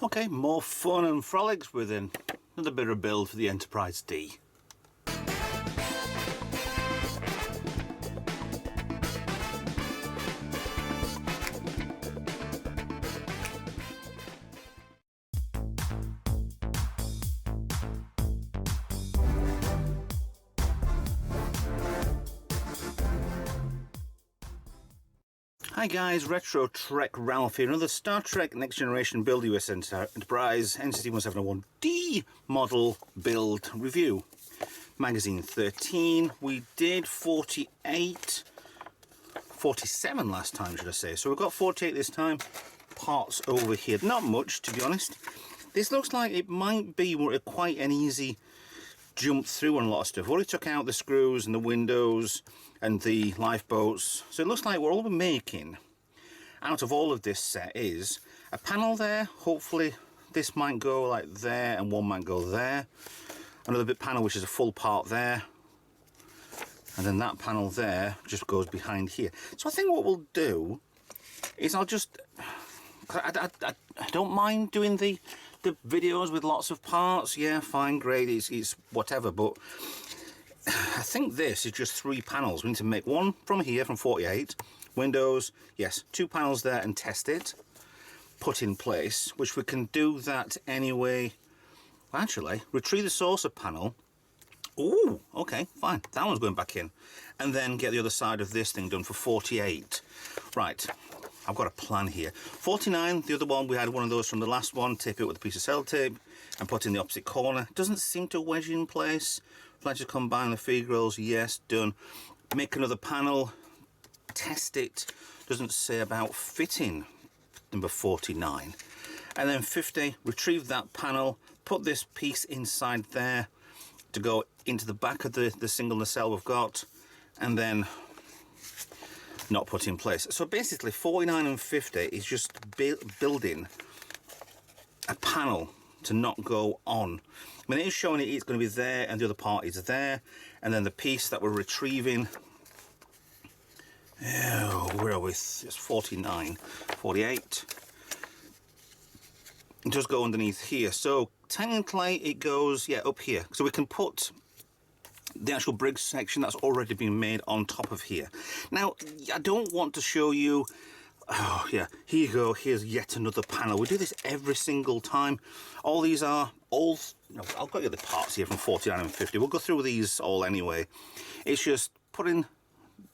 Okay, more fun and frolics within another bit of build for the Enterprise D. Hi guys, Retro Trek Ralph here, another Star Trek Next Generation Build US Enterprise NCT-171D model build review. Magazine 13, we did 47 last time, should I say, so we've got 48 this time. Parts over here, not much to be honest. This looks like it might be quite an easy jump through on a lot of stuff. Already took out the screws and the windows and the lifeboats, so it looks like all we're making out of all of this set is a panel there. Hopefully this might go like there and one might go there, another bit panel which is a full part there, and then that panel there just goes behind here. So I think what we'll do is I don't mind doing the videos with lots of parts. Yeah, fine, great, it's whatever, but I think this is just 3 panels. We need to make one from here, from 48 windows, yes, 2 panels there, and test it, put in place, which we can do that anyway. Well, actually, retrieve the saucer panel. Oh, okay, fine, that one's going back in, and then get the other side of this thing done for 48. Right, I've got a plan here. 49, the other one, we had one of those from the last one. Tape it with a piece of sellotape and put in the opposite corner. Doesn't seem to wedge in place. Let's just combine the feed grills. Yes, done. Make another panel, test it. Doesn't say about fitting number 49. And then 50, retrieve that panel, put this piece inside there to go into the back of the single nacelle we've got, and then not put in place. So basically 49 and 50 is just building a panel to not go on. I mean, it is showing it's going to be there and the other part is there, and then the piece that we're retrieving, oh, where are we? It's 49, 48. It does go underneath here, so technically it goes, yeah, up here. So we can put the actual brig section that's already been made on top of here. Now, I don't want to show you, oh yeah, here you go, here's yet another panel. We do this every single time. All these are all, no, I've got the other parts here from 49 and 50. We'll go through these all anyway. It's just putting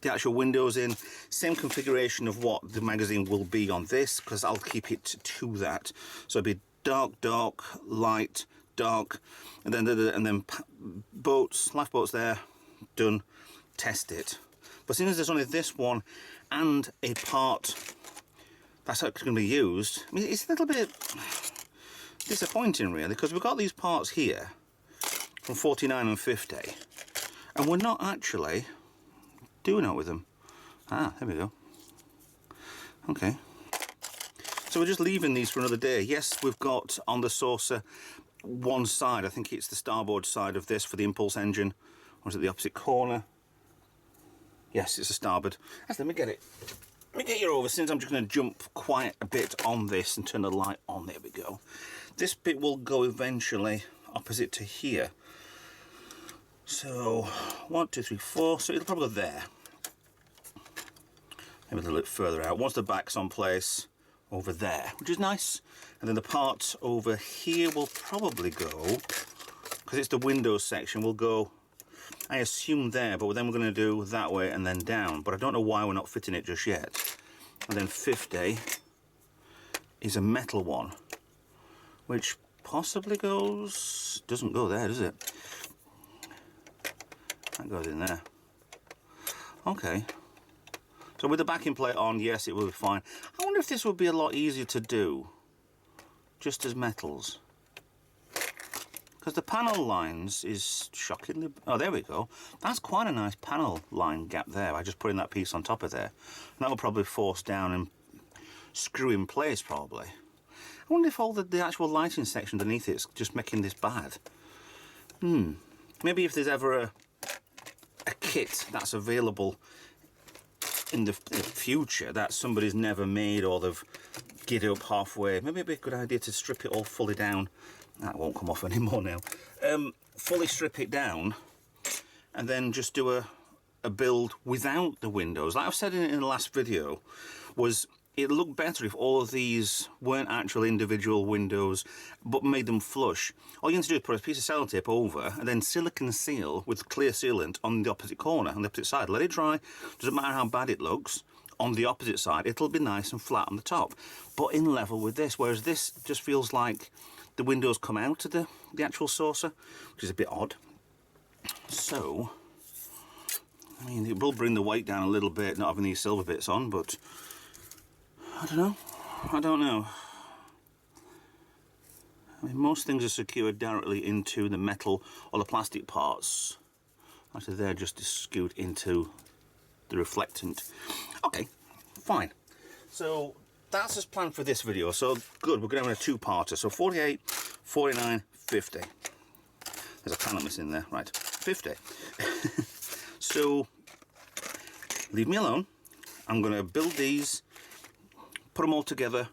the actual windows in, same configuration of what the magazine will be on this, because I'll keep it to that. So it'll be dark, dark, light, dark, and then boats, lifeboats there, done, test it. But since there's only this one and a part that's actually going to be used, I mean, it's a little bit disappointing really, because we've got these parts here from 49 and 50, and we're not actually doing it with them. Ah, there we go. Okay. So we're just leaving these for another day. Yes, we've got on the saucer one side, I think it's the starboard side of this for the impulse engine, or is it the opposite corner? Yes, it's a starboard. Actually, let me get it. Let me get you over, since I'm just going to jump quite a bit on this and turn the light on. There we go. This bit will go eventually opposite to here. So 1, 2, 3, 4. So it'll probably go there. Maybe a little bit further out. Once the back's on place, over there, which is nice. And then the part over here will probably go, because it's the windows section, will go, I assume there, but then we're going to do that way and then down. But I don't know why we're not fitting it just yet. And then 50 is a metal one, which possibly goes, doesn't go there, does it? That goes in there. Okay. So with the backing plate on, yes, it will be fine. I wonder if this would be a lot easier to do, just as metals. Because the panel lines is shockingly... Oh, there we go. That's quite a nice panel line gap there. I just put in that piece on top of there. And that will probably force down and screw in place, probably. I wonder if all the actual lighting section underneath it's just making this bad. Maybe if there's ever a kit that's available in the future that somebody's never med, or they've get it up halfway. Maybe it'd be a good idea to strip it all fully down. That won't come off anymore now. Fully strip it down and then just do a build without the windows. Like I've said in the last video, was it looked better if all of these weren't actual individual windows but made them flush. All you need to do is put a piece of sellotape over and then silicone seal with clear sealant on the opposite corner, on the opposite side. Let it dry, doesn't matter how bad it looks. On the opposite side, it'll be nice and flat on the top, but in level with this, whereas this just feels like the windows come out of the actual saucer, which is a bit odd. So, I mean, it will bring the weight down a little bit, not having these silver bits on, but I don't know. I mean, most things are secured directly into the metal or the plastic parts. Actually, they're just skewed into the reflectant. Okay, fine. So that's as planned for this video. So good, we're going to have a two-parter. So 48, 49, 50. There's a panel missing there, right? 50. So leave me alone. I'm going to build these, put them all together,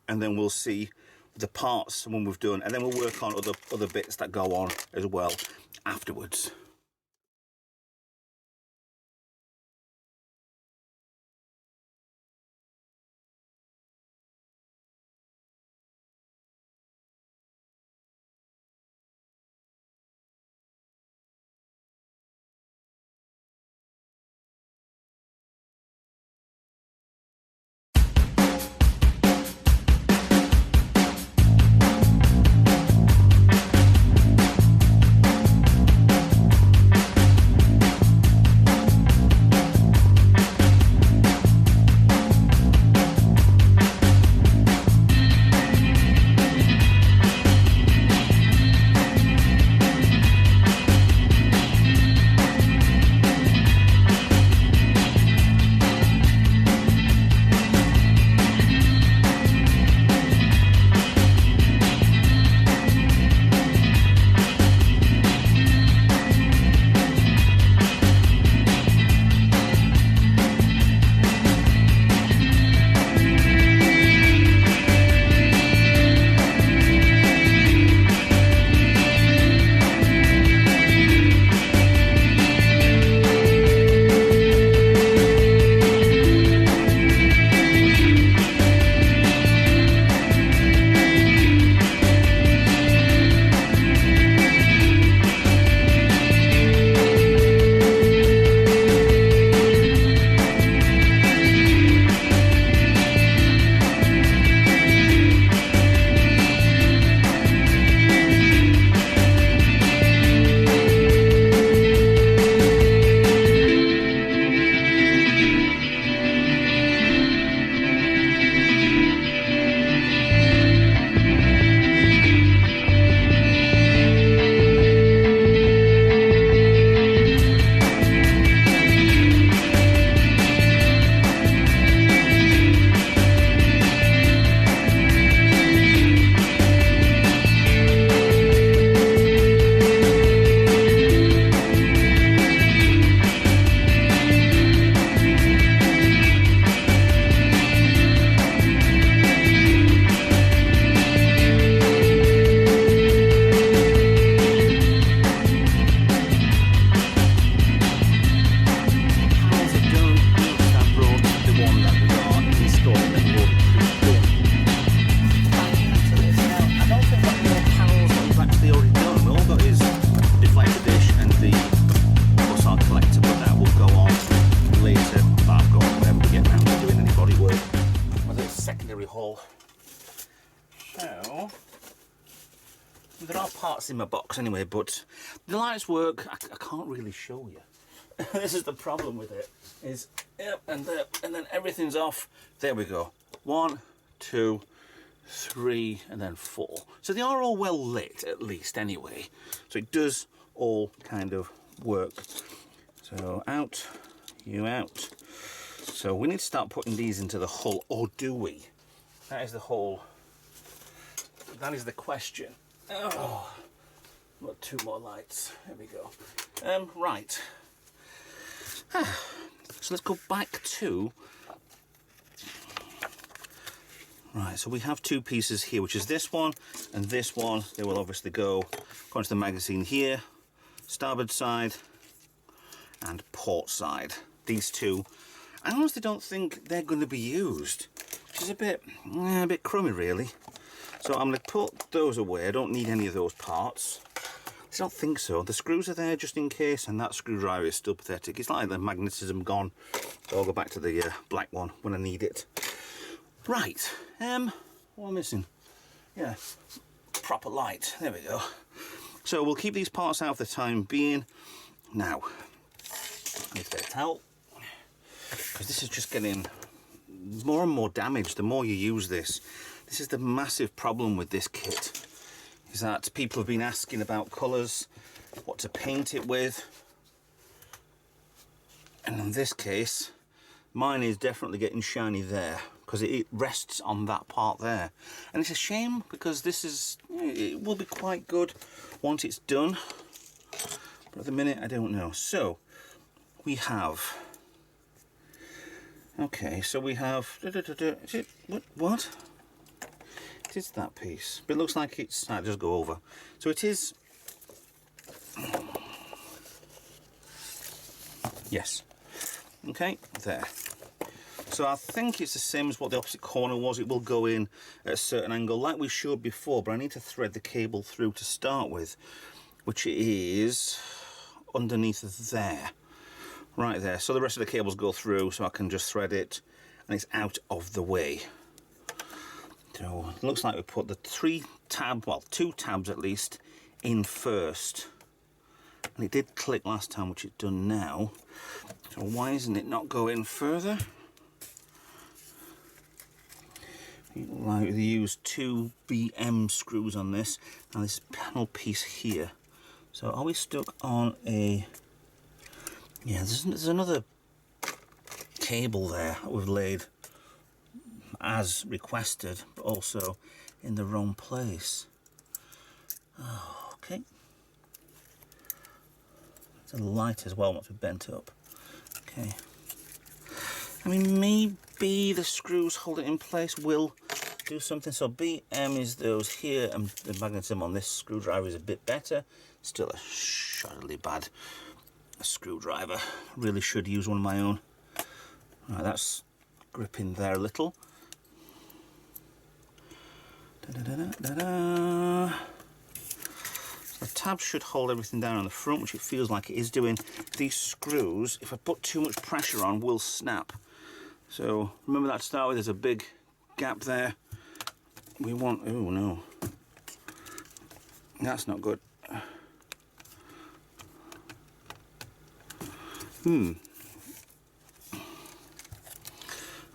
and then we'll see the parts when we've done, and then we'll work on other bits that go on as well afterwards. There are parts in my box anyway, but the lights work. I can't really show you. This is the problem with it, is yep, and then everything's off. There we go. 1, 2, 3, and then 4. So they are all well lit, at least, anyway. So it does all kind of work. So out, you out. So we need to start putting these into the hull, or do we? That is the whole, that is the question. Oh, got 2 more lights. There we go. Right. So let's go back to, Right, so we have two pieces here, which is this one and this one. They will obviously go according to the magazine here, starboard side and port side. These two, I honestly don't think they're going to be used, which is a bit crummy really. So I'm going to put those away. I don't need any of those parts. I don't think so. The screws are there just in case, and that screwdriver is still pathetic. It's like the magnetism gone. So I'll go back to the black one when I need it. Right, what am I missing? Yeah, proper light. There we go. So we'll keep these parts out for the time being. Now, I need to get a towel, because this is just getting more and more damage the more you use this. This is the massive problem with this kit, is that people have been asking about colours, what to paint it with, and in this case mine is definitely getting shiny there because it rests on that part there, and it's a shame because it will be quite good once it's done, but at the minute I don't know. So we have, okay, so we have, is it, what? It is that piece, but it looks like it's, I'll just go over. So it is, yes, okay, there. So I think it's the same as what the opposite corner was. It will go in at a certain angle like we showed before, but I need to thread the cable through to start with, which is underneath there, right there. So the rest of the cables go through, so I can just thread it and it's out of the way. So it looks like we put the two tabs at least in first, and it did click last time, which it's done now. So why isn't it not going further? Like they use 2 BM screws on this, and this panel piece here. So are we stuck on a, yeah, there's another cable there that we've laid as requested, but also in the wrong place. Oh, okay. It's a light as well once we've bent up. Okay. I mean, maybe the screws hold it in place will do something. So BM is those here, and the magnetism on this screwdriver is a bit better. Still a shoddily bad screwdriver. Really should use one of my own. Right, that's gripping there a little. The tab should hold everything down on the front, which it feels like it is doing. These screws, if I put too much pressure on, will snap. So remember that to start with, there's a big gap there. We want, oh no, that's not good.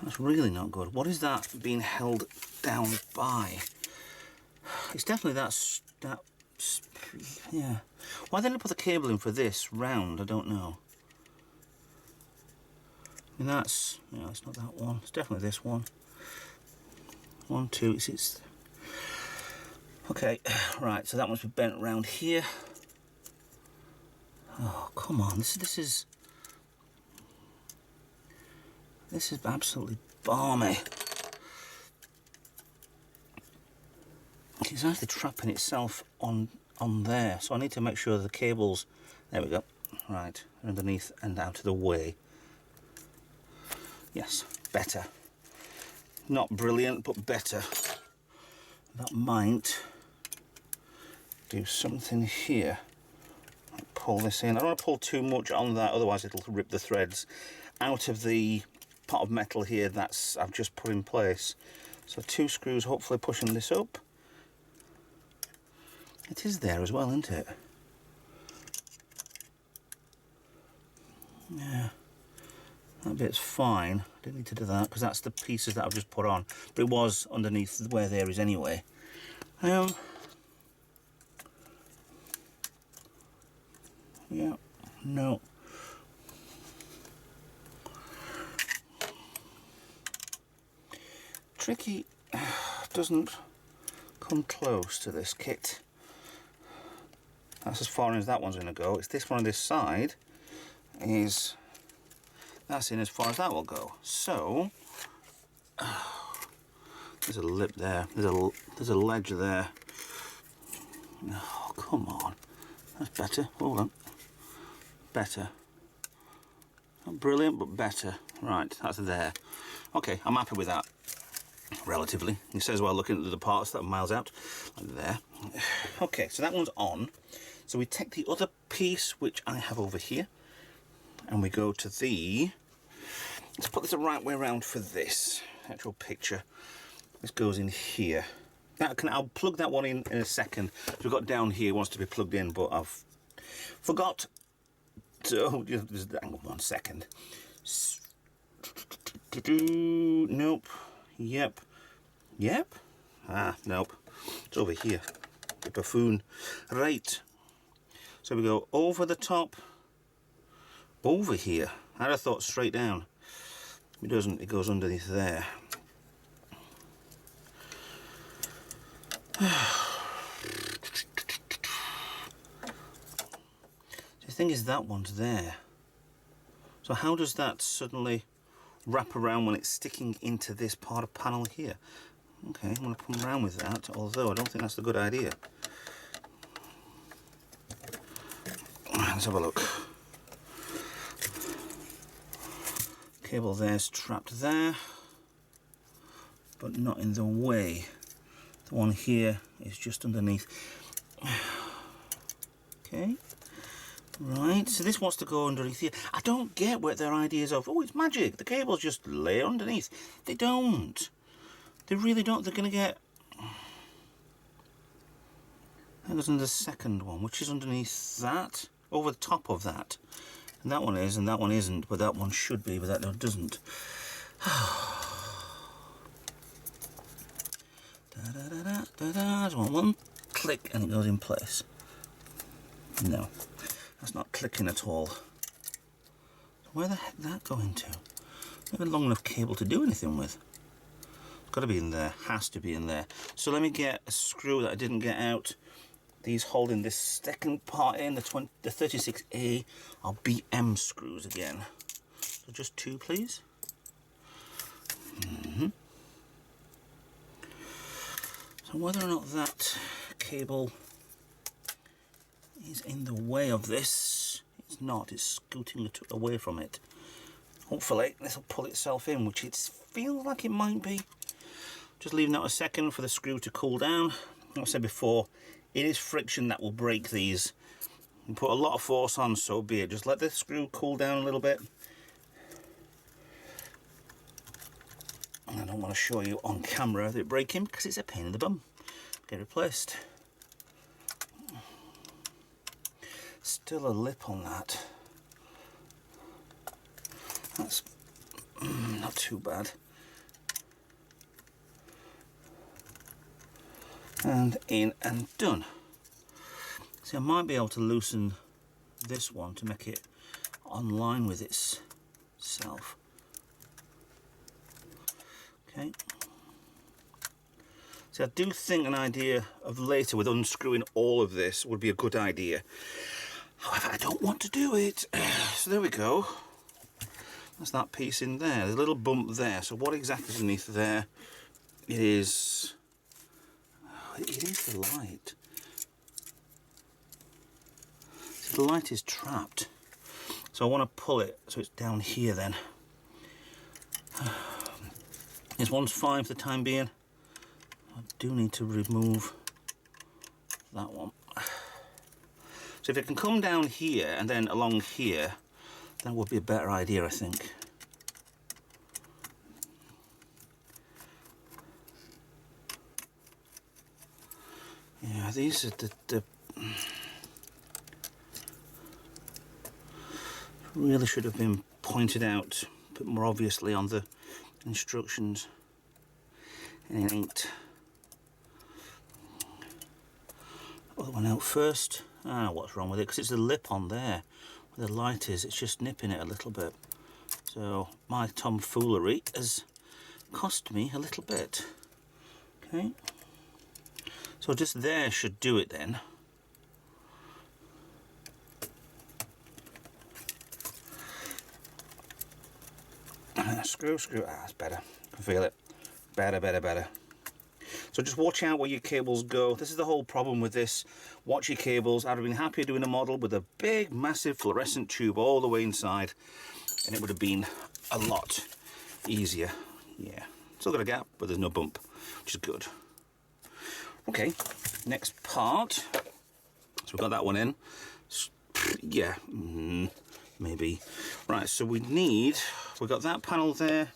That's really not good. What is that being held down by? It's definitely that, yeah. Why didn't I put the cable in for this round? I don't know. I mean, that's, no, it's not that one. It's definitely this one. 1, 2, it's okay, right, so that must be bent around here. Oh, come on, this is absolutely balmy. It's actually trapping itself on there, so I need to make sure the cables, there we go, right, underneath and out of the way. Yes, better. Not brilliant, but better. That might do something here. Pull this in. I don't want to pull too much on that, otherwise it'll rip the threads out of the pot of metal here that's I've just put in place. So 2 screws, hopefully pushing this up. It is there as well, isn't it? Yeah. That bit's fine. I didn't need to do that because that's the pieces that I've just put on, but it was underneath where there is anyway. Yeah, no. Tricky doesn't come close to this kit. That's as far as that one's going to go. It's this one on this side is, that's in as far as that will go. So There's a lip there. There's a ledge there. Oh, come on. That's better. Hold on. Better. Not brilliant, but better. Right, that's there. Okay, I'm happy with that. Relatively. It says well looking at the parts that are miles out. Like there. Okay, so that one's on. So we take the other piece, which I have over here, and we go to the... Let's put this the right way around for this actual picture. This goes in here. I'll plug that one in a second. So we've got down here wants to be plugged in, but I've forgot. So just hang on 1 second. Nope. Yep. Nope. It's over here. The buffoon. Right. So we go over the top. Over here. I'd have thought straight down. It doesn't. It goes underneath there. The thing is, that one's there. So how does that suddenly wrap around when it's sticking into this part of panel here? Okay, I'm going to come around with that, although I don't think that's a good idea. Let's have a look. Cable there's trapped there, but not in the way. The one here is just underneath. Okay, right, so this wants to go underneath here. I don't get what their ideas of, oh, it's magic, the cables just lay underneath. They don't. They really don't. They're going to get... That goes into the second one, which is underneath that, over the top of that. And that one is, and that one isn't, but that one should be, but that one doesn't. There's one click and it goes in place. No, that's not clicking at all. Where the heck did that go into? Not a long enough cable to do anything with. It's got to be in there, has to be in there. So let me get a screw that I didn't get out. These holding this second part in, the 36A are BM screws again. So just 2, please. So whether or not that cable is in the way of this, it's not, it's scooting away from it. Hopefully this will pull itself in, which it feels like it might be. Just leaving that a second for the screw to cool down. Like I said before, it is friction that will break these. You put a lot of force on, so be it. Just let the screw cool down a little bit. I don't want to show you on camera that it's breaking because it's a pain in the bum. Get replaced. Still a lip on that. That's not too bad. And in and done. See, I might be able to loosen this one to make it online with itself. Okay. See, I do think an idea of later with unscrewing all of this would be a good idea. However, I don't want to do it. So there we go. That's that piece in there. There's a little bump there. So what exactly is underneath there? It is the light. See, the light is trapped. So I want to pull it so it's down here then. This one's fine for the time being. I do need to remove that one. So if it can come down here and then along here, that would be a better idea, I think. Yeah, these are the really should have been pointed out a bit more obviously on the instructions, and it ain't. Other one out first. Ah, what's wrong with it? Because it's the lip on there where the light is. It's just nipping it a little bit. So my tomfoolery has cost me a little bit. Okay. So just there should do it then. Screw. Ah, that's better. I can feel it. Better. So just watch out where your cables go. This is the whole problem with this. Watch your cables. I'd have been happier doing a model with a big, massive fluorescent tube all the way inside, and it would have been a lot easier. Yeah, still got a gap, but there's no bump, which is good. Okay, next part. So we've got that one in. Yeah, maybe. Right, so we've got that panel there,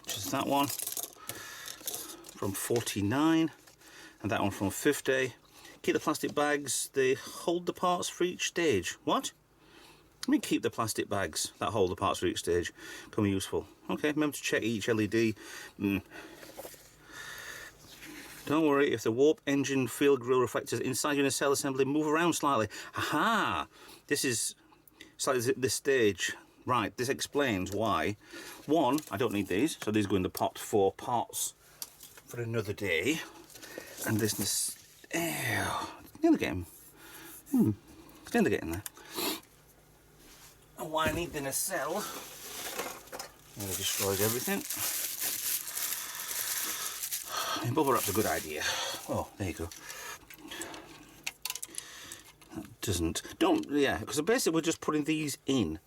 which is that one from 49, and that one from 50. Keep the plastic bags, they hold the parts for each stage. What? Let me keep the plastic bags that hold the parts for each stage. Can be useful. Okay, remember to check each LED. Don't worry if the warp engine field grill reflectors inside your nacelle assembly move around slightly. Aha! This is slightly this stage. Right, this explains why. One, I don't need these, so these go in the pot for parts for another day. And this, nearly getting, it's nearly getting there. And why I need the nacelle, nearly destroys everything. Bubble wrap's a good idea. Oh, there you go. That doesn't, because basically we're just putting these in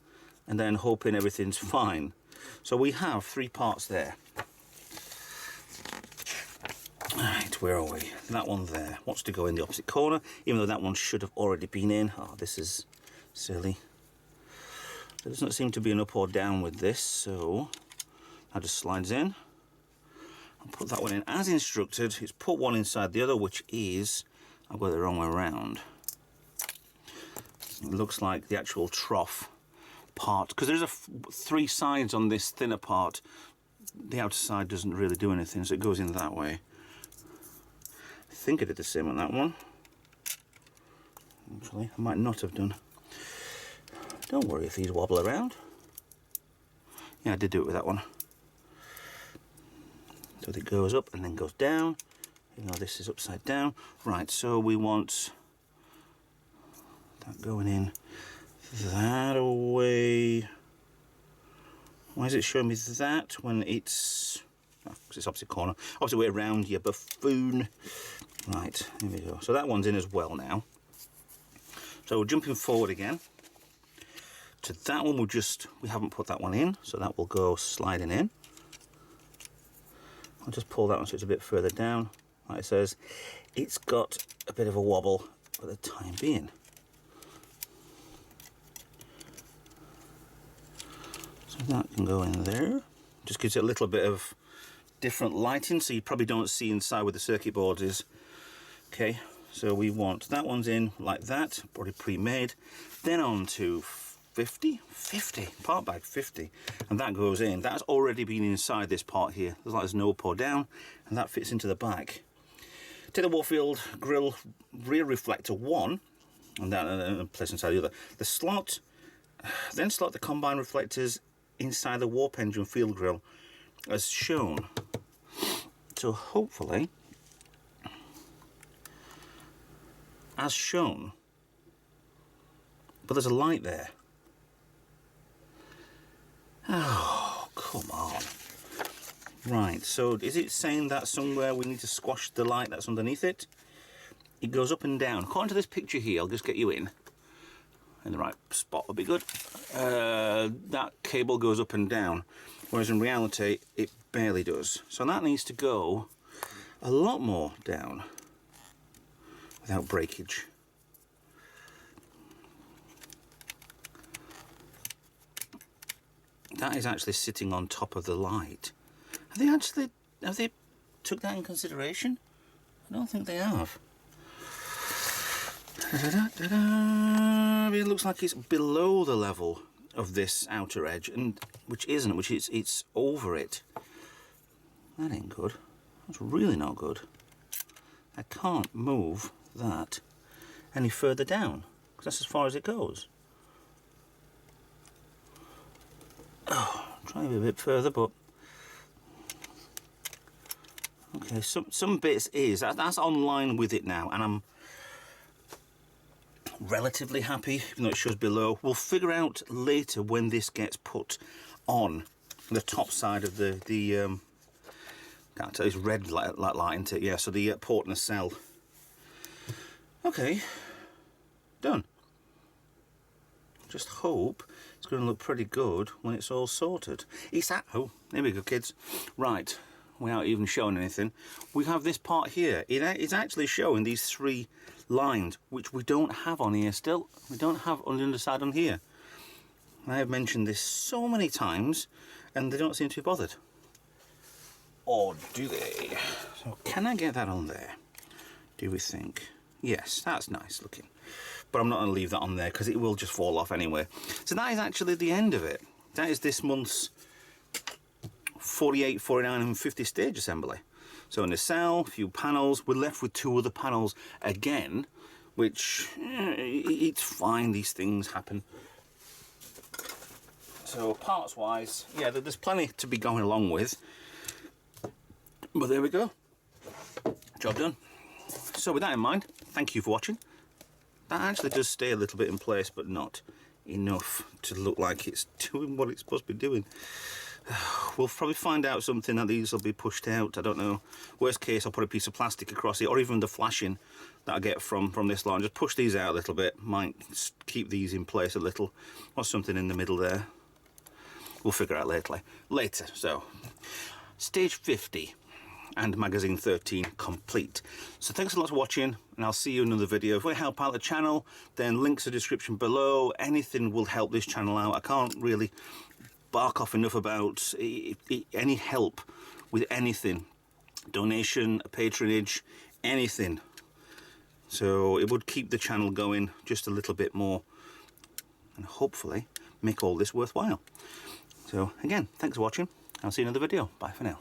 and then hoping everything's fine. So we have 3 parts there. Right, where are we? That one there wants to go in the opposite corner, even though that one should have already been in. Oh, this is silly. There doesn't seem to be an up or down with this, so that just slides in. I'll put that one in as instructed. It's put one inside the other, which is, I've got it the wrong way around. It looks like the actual trough part, because there's 3 sides on this thinner part. The outer side doesn't really do anything, so it goes in that way. I think I did the same on that one. Actually, I might not have done. Don't worry if these wobble around. Yeah, I did do it with that one. So it goes up and then goes down, even though this is upside down. Right, so we want that going in that away. Why is it showing me that when it's, because it's opposite corner, opposite way around, you buffoon. Right, here we go. So that one's in as well now. So we're jumping forward again. To that one, we haven't put that one in, so that will go sliding in. I'll just pull that one so it's a bit further down. Like it says, it's got a bit of a wobble for the time being. So that can go in there. Just gives it a little bit of different lighting, so you probably don't see inside where the circuit board is. Okay, so we want that one's in like that, already pre-made. Then on to 50, part bag 50, and that goes in. That's already been inside this part here. There's no pour down, and that fits into the back. Take the Warfield grill rear reflector 1, and that place inside the other. The slot, then slot the combined reflectors inside the warp engine field grill, as shown. So hopefully, as shown, but there's a light there. Oh, come on. Right, so is it saying that somewhere we need to squash the light that's underneath it? It goes up and down. According to this picture here, I'll just get you in the right spot would be good. That cable goes up and down, whereas in reality, it barely does. So that needs to go a lot more down without breakage. That is actually sitting on top of the light. Have they took that in consideration? I don't think they have. It looks like it's below the level of this outer edge, and which it's over it. That ain't good. That's really not good. I can't move that any further down, because that's as far as it goes. Oh, try a bit further, but okay. Some bits that's online with it now, and I'm relatively happy, even though it shows below. We'll figure out later when this gets put on the top side of the Can't tell, it's red light, isn't it? Yeah, so the port and the cell. Okay, done. Just hope it's going to look pretty good when it's all sorted. It's at, oh, there we go, kids. Right, without even showing anything, we have this part here. It's actually showing these 3 lines, which we don't have on here still. We don't have on the underside on here. I have mentioned this so many times, and they don't seem to be bothered. Or do they? So can I get that on there, do we think? Yes, that's nice looking. But I'm not going to leave that on there because it will just fall off anyway. So that is actually the end of it. That is this month's 48, 49 and 50 stage assembly. So in the cell, a few panels. We're left with 2 other panels again, which it's fine, these things happen. So parts wise, yeah, there's plenty to be going along with. But there we go, job done. So with that in mind, thank you for watching. That actually does stay a little bit in place, but not enough to look like it's doing what it's supposed to be doing. We'll probably find out something that these will be pushed out, I don't know. Worst case, I'll put a piece of plastic across it, or even the flashing that I get from this line. Just push these out a little bit, might keep these in place a little, or something in the middle there. We'll figure out later. So, stage 50. And magazine 13 complete. So thanks a lot for watching, and I'll see you in another video. If we help out the channel, then links in the description below. Anything will help this channel out. I can't really bark off enough about any help with anything. Donation, a patronage, anything. So it would keep the channel going just a little bit more, and hopefully make all this worthwhile. So again, thanks for watching. I'll see you in another video. Bye for now.